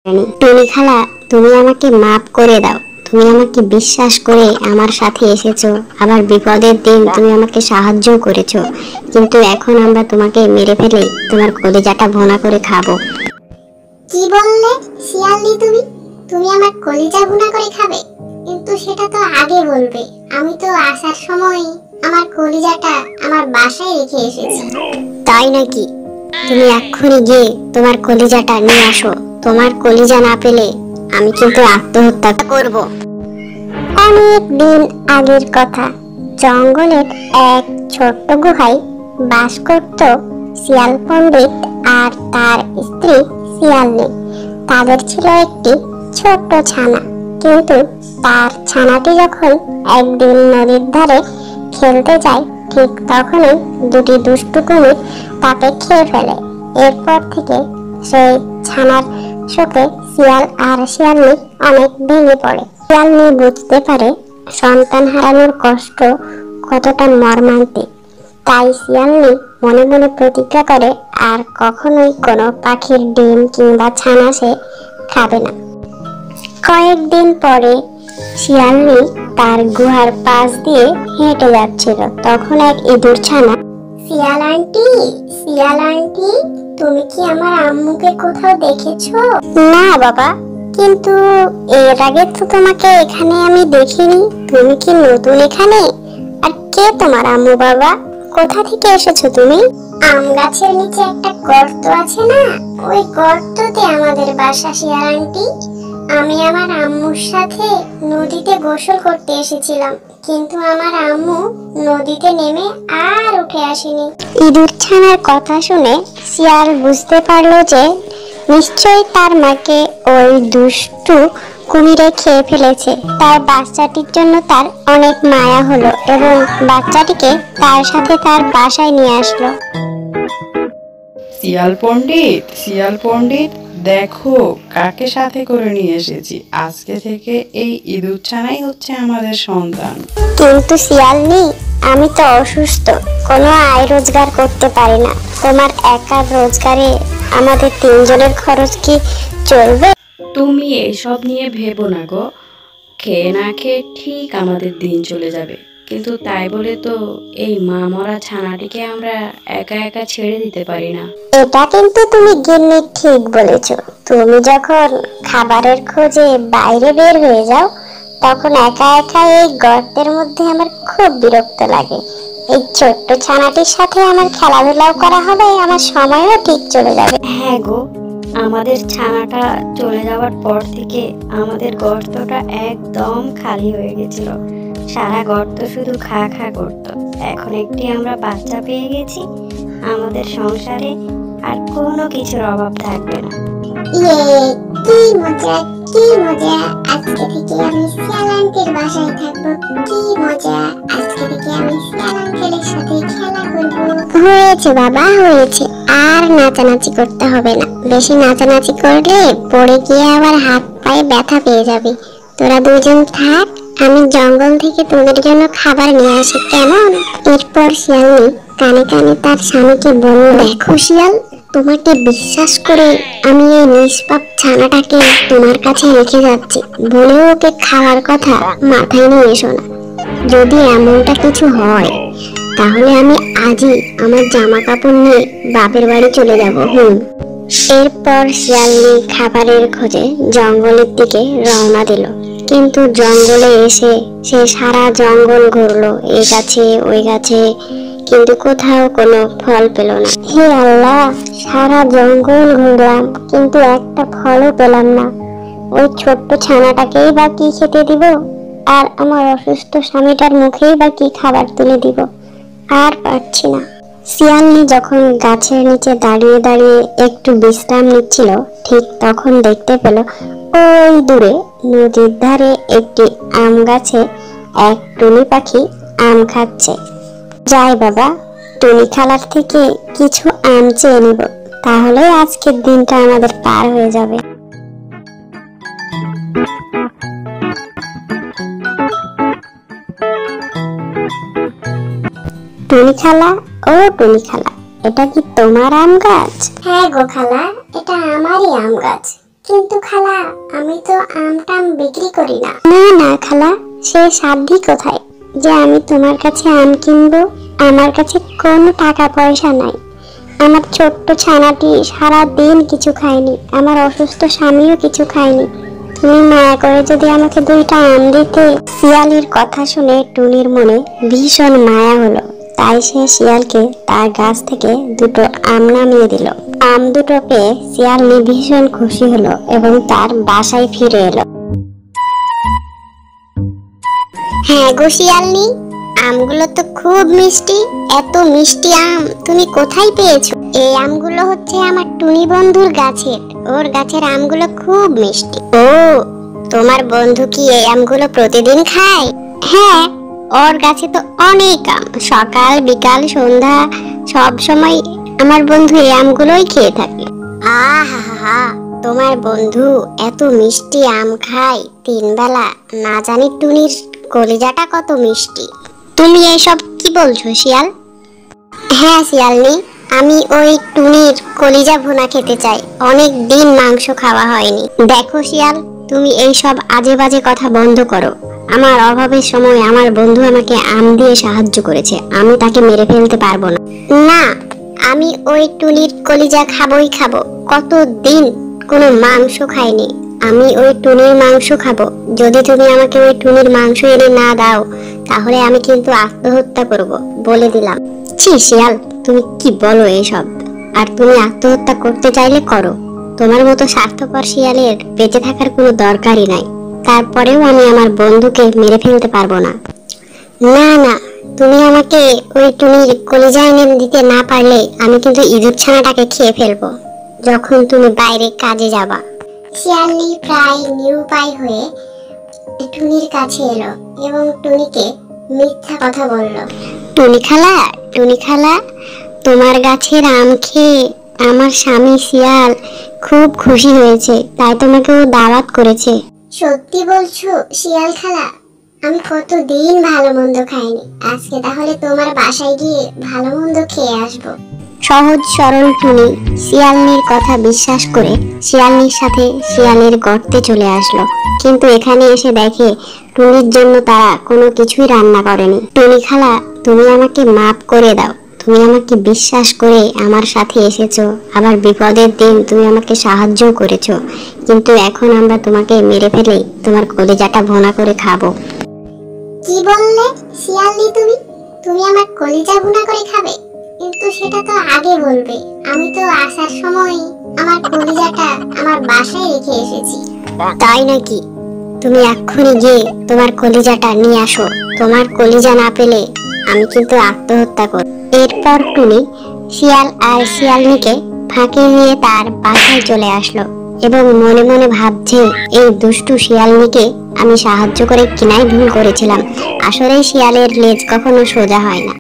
টুনি খালা, তুমি আমাকে মাফ করে দাও। তুমি আমাকে বিশ্বাস করে আমার সাথে এসেছো, আবার বিপদের দিন তুমি আমাকে সাহায্য করেছো, কিন্তু এখন আমরা তোমাকে মেরে ফেলে তোমার কলিজাটা ভুনা করে খাবো। কি বললে শিয়ালনি? তুমি তুমি আমার কলিজা ভুনা করে খাবে? কিন্তু সেটা তো আগে বলবে। আমি তো আসার সময় আমার কলিজাটা আমার বাসায় রেখে এসেছি। তাই নাকি? তুমি এক্ষুনি গিয়ে তোমার কলিজাটা নিয়ে আসো। তোমার কলিজা না পেলে আমি কিন্তু আত্মহত্যা করব। অনেক দিন আগের কথা, জঙ্গলের এক ছোট্ট গুহায় বাস করত শিয়াল পণ্ডিত আর তার স্ত্রী শিয়ালনি। তাদের ছিল একটি ছোট্ট ছানা, কিন্তু তার ছানাটি যখন একদিন নদীর ধারে খেলতে যায়, ঠিক তখনই দুটি দুষ্টু কুমির তাকে খেয়ে ফেলে। এরপর থেকে সেই ছানার শোকে শিয়াল আর শিয়ালনি অনেক ভেঙে পড়ে। শিয়ালনি বুঝতে পারে সন্তান হারানোর কষ্ট কতটা মর্মান্তিক। তাই শিয়ালনি মনে মনে প্রতিজ্ঞা করে আর কখনোই কোনো পাখির ডিম কিংবা ছানা সে খাবে না। কয়েকদিন পরে শিয়ালনি তার গুহার পাশ দিয়ে হেঁটে যাচ্ছিল। তখন এক ইঁদুর ছানা, শিয়াল আন্টি, শিয়াল আন্টি, তুমি কি আমার আম্মুকে কোথাও দেখেছো? না বাবা, কিন্তু এর আগে তো তোমাকে এখানে আমি দেখিনি। তুমি কি নতুন এখানে? আর কে তোমার আম্মু বাবা? কোথা থেকে এসেছো তুমি? আম গাছের নিচে একটা গর্ত আছে না, ওই গর্ততে আমাদের বাসা শিয়াল আন্টি। আমি আমার আম্মুর সাথে নদীতে গোসল করতে এসেছিলাম, কিন্তু আমার আম্মু নদীতে নেমে আর উঠে আসেনি। ইঁদুর ছানার কথা শুনে শিয়াল বুঝতে পারলো যে নিশ্চয়ই তার মাকে ওই দুষ্টু কুমিরে খেয়ে ফেলেছে। তার বাচ্চাটির জন্য তার অনেক মায়া হলো এবং বাচ্চাটিকে তার সাথে তার বাসায় নিয়ে আসলো। শিয়াল পণ্ডিত, দেখো কাকে সাথে করে নিয়ে এসেছি। আজকে থেকে এই ইঁদুর ছানাই হচ্ছে আমাদের সন্তান। কিন্তু শিয়ালনি, আমি তো অসুস্থ, কোনো আয় রোজগার করতে পারি না। তোমার একার রোজগারে আমাদের তিনজনের খরচ কি চলবে? তুমি এইসব নিয়ে ভেবো না গো, খেয়ে না খেয়ে ঠিক আমাদের দিন চলে যাবে। কিন্তু তাই বলে তো এই মা মরা ছানাটিকে আমরা একা একা ছেড়ে দিতে পারি না। এটা কিন্তু তুমি গিন্নি ঠিক বলেছো। তুমি যখন খাবারের খোঁজে বাইরে বের হয়ে যাও, তখন একা একা এই গর্তের মধ্যে আমার খুব বিরক্ত লাগে। এই ছোট্ট ছানাটির সাথে আমার খেলাধুলাও করা হবে, আমার সময়ও ঠিক চলে যাবে। হ্যাঁ গো, আমাদের ছানাটা চলে যাওয়ার পর থেকে আমাদের গর্তটা একদম খালি হয়ে গেছিল। সারা গর্ত শুধু খা খা করতো। এখন একটি আমরা বাচ্চা পেয়ে গেছি, আমাদের সংসারে আর কোনো কিছুর অভাব থাকবে না। কি মজা, কি মজা! আজকে থেকে আমি শিয়াল আন্টির বাসায় থাকবো। কি মজা! আজকে থেকে আমি শিয়াল আন্টির সাথে খেলা করব। হয়েছে বাবা, হয়েছে। আর নাচানাচি করতে হবে না। বেশি নাচানাচি করলে পড়ে গিয়ে আবার হাত পায়ে ব্যথা পেয়ে যাবে। তোরা দুজন থাক, আমি জঙ্গল থেকে তোদের জন্য খাবার নিয়ে আসি, কেমন? এরপর শিয়ালনি কানে কানে তার স্বামীকে বলল, দেখো শিয়াল, তোমাকে বিশ্বাস করে আমি এই নিষ্পাপ ছানাটাকে তোমার কাছে রেখে যাচ্ছি, বলেও ওকে খাওয়ার কথা মাথায় নিয়ে এসো না। যদি এমনটা কিছু হয় তাহলে আমি আজই আমার জামা কাপড় নিয়ে বাপের বাড়ি চলে যাব। এরপর শিয়ালনি খাবারের খোঁজে জঙ্গলের দিকে রওনা দিল। কিন্তু জঙ্গলে এসে সে সারা জঙ্গল ঘুরলো, এই গাছে ওই গাছে, কিন্তু কোথাও কোনো ফল পেল না। হে আল্লাহ, সারা জঙ্গল ঘুরলাম কিন্তু একটা ফলও পেলাম না। ওই ছোট্ট ছানাটাকেই বা কি খেতে দিব, আর আমার অসুস্থ স্বামীটার মুখেই বা কি খাবার তুলে দিব, আর পারছি না। শিয়ালনি যখন গাছের নিচে দাঁড়িয়ে দাঁড়িয়ে একটু বিশ্রাম নিচ্ছিল, ঠিক তখন দেখতে পেল ওই দূরে নদীর ধারে একটি আম গাছে এক টুনি পাখি আম খাচ্ছে। যাই বাবা, টুনি খালার থেকে কিছু আম চেয়ে নিব, তাহলে আজকের দিনটা আমাদের পার হয়ে যাবে। টুনি খালা, ও টুনি খালা, এটা কি তোমার আম গাছ? হ্যাঁ গো খালা, এটা আমারই আম গাছ। কিন্তু খালা, আমি তো আম বিক্রি করি না। না না খালা, সে সাধ্যি কোথায় যে আমি তোমার কাছে আম কিনবো? আমার কাছে কোনো টাকা পয়সা নাই। আমার ছোট্ট ছানাটি সারা দিন কিছু খায়নি, আমার অসুস্থ স্বামীও কিছু খায়নি। তুমি মায়া করে যদি আমাকে 2টা আম দিতে। শিয়ালির কথা শুনে টুনির মনে ভীষণ মায়া হলো, তাই সে শিয়ালকে তার গাছ থেকে 2টো আম নামিয়ে দিল। আম 2টো পেয়ে শিয়ালনি ভীষণ খুশি হলো এবং তার বাসায় ফিরে এলো। হ্যাঁ গো শিয়ালনি, আমগুলো তো খুব মিষ্টি। এত মিষ্টি আম তুমি কোথায় পেয়েছো? এই আমগুলো হচ্ছে আমার টুনি বন্ধুর গাছের। ওর গাছের আমগুলো খুব মিষ্টি। ও, তোমার বন্ধু কি এই আমগুলো প্রতিদিন খায়? হ্যাঁ, ওর গাছে তো অনেক আম। সকাল বিকাল সন্ধ্যা সব সময় আমার বন্ধু এই আমগুলোই খেয়ে থাকে। আহা, তোমার বন্ধু এত মিষ্টি আম খায় 3 বেলা, না জানি টুনির কলিজাটা কত মিষ্টি। তুমি এইসব কি বলছো শিয়াল? হ্যাঁ শিয়ালনি, আমি ওই টুনির কলিজা ভুনা খেতে চাই। অনেক দিন মাংস খাওয়া হয়নি। দেখো শিয়াল, তুমি এইসব আজে বাজে কথা বন্ধ করো। আমার অভাবের সময় আমার বন্ধু আমাকে আম দিয়ে সাহায্য করেছে, আমি তাকে মেরে ফেলতে পারবো না। না, আমি ওই টুনির কলিজা খাবোই খাবো। কতদিন কোনো মাংস খাইনি, আমি ওই টুনির মাংস খাবো। যদি তুমি আমাকে ওই টুনির মাংস এনে না দাও, তাহলে আমি কিন্তু আত্মহত্যা করব, বলে দিলাম। ছি শিয়াল, তুমি কি বলো এসব? আর তুমি আত্মহত্যা করতে চাইলে করো, তোমার মতো স্বার্থপর শিয়ালের বেঁচে থাকার কোনো দরকারই নাই। তারপরেও আমি আমার বন্ধুকে মেরে ফেলতে পারবো না। না না, তুমি আমাকে ওই টুনির কলিজা এনে দিতে না পারলে আমি কিন্তু ইঁদুর ছানাটাকে খেয়ে ফেলবো যখন তুমি বাইরে কাজে যাবা। শিয়ালনি প্রায় নিরুপায় হয়ে টুনির কাছে এলো এবং টুনিকে মিথ্যা কথা বলল। টুনি খালা, তোমার গাছের আম খেয়ে আমার স্বামী শিয়াল খুব খুশি হয়েছে, তাই তোমাকে ও দাওয়াত করেছে। সত্যি বলছো শিয়াল খালা? আমি কতদিন ভালো মন্দ খাইনি, আজকে তাহলে তোমার বাসায় গিয়ে ভালো মন্দ খেয়ে আসবো। সহজ সরল টুনি শিয়ালনির কথা বিশ্বাস করে শিয়ালনির সাথে শিয়ালের গর্তে চলে আসলো। কিন্তু এখানে এসে দেখে টুনির জন্য তারা কোনো কিছুই রান্না করেনি। টুনি খালা, তুমি আমাকে মাফ করে দাও। তুমি আমাকে বিশ্বাস করে আমার সাথে এসেছো, আবার বিপদের দিন তুমি আমাকে সাহায্য করেছো, কিন্তু এখন আমরা তোমাকে মেরে ফেলে তোমার কলিজাটা ভুনা করে খাবো। কি বললে শিয়ালনি? তুমি আমার কলিজা ভুনা করে খাবে? কিন্তু সেটা তো আগে বলবে, আমি তো আসার সময় আমার কলিজাটা আমার বাসায় রেখে এসেছি। তাই নাকি? তুমি এক্ষুনি গিয়ে তোমার কলিজাটা নিয়ে আসো। তোমার কলিজা না পেলে আমি কিন্তু আত্মহত্যা করব। এরপর টুনি শিয়াল আর শিয়ালনিকে ফাঁকি দিয়ে তার বাসায় চলে আসলো এবং মনে মনে ভাবছে, এই দুষ্টু শিয়ালনিকে আমি সাহায্য করে কিনাই ভুল করেছিলাম। আসলে শিয়ালের লেজ কখনো সোজা হয় না।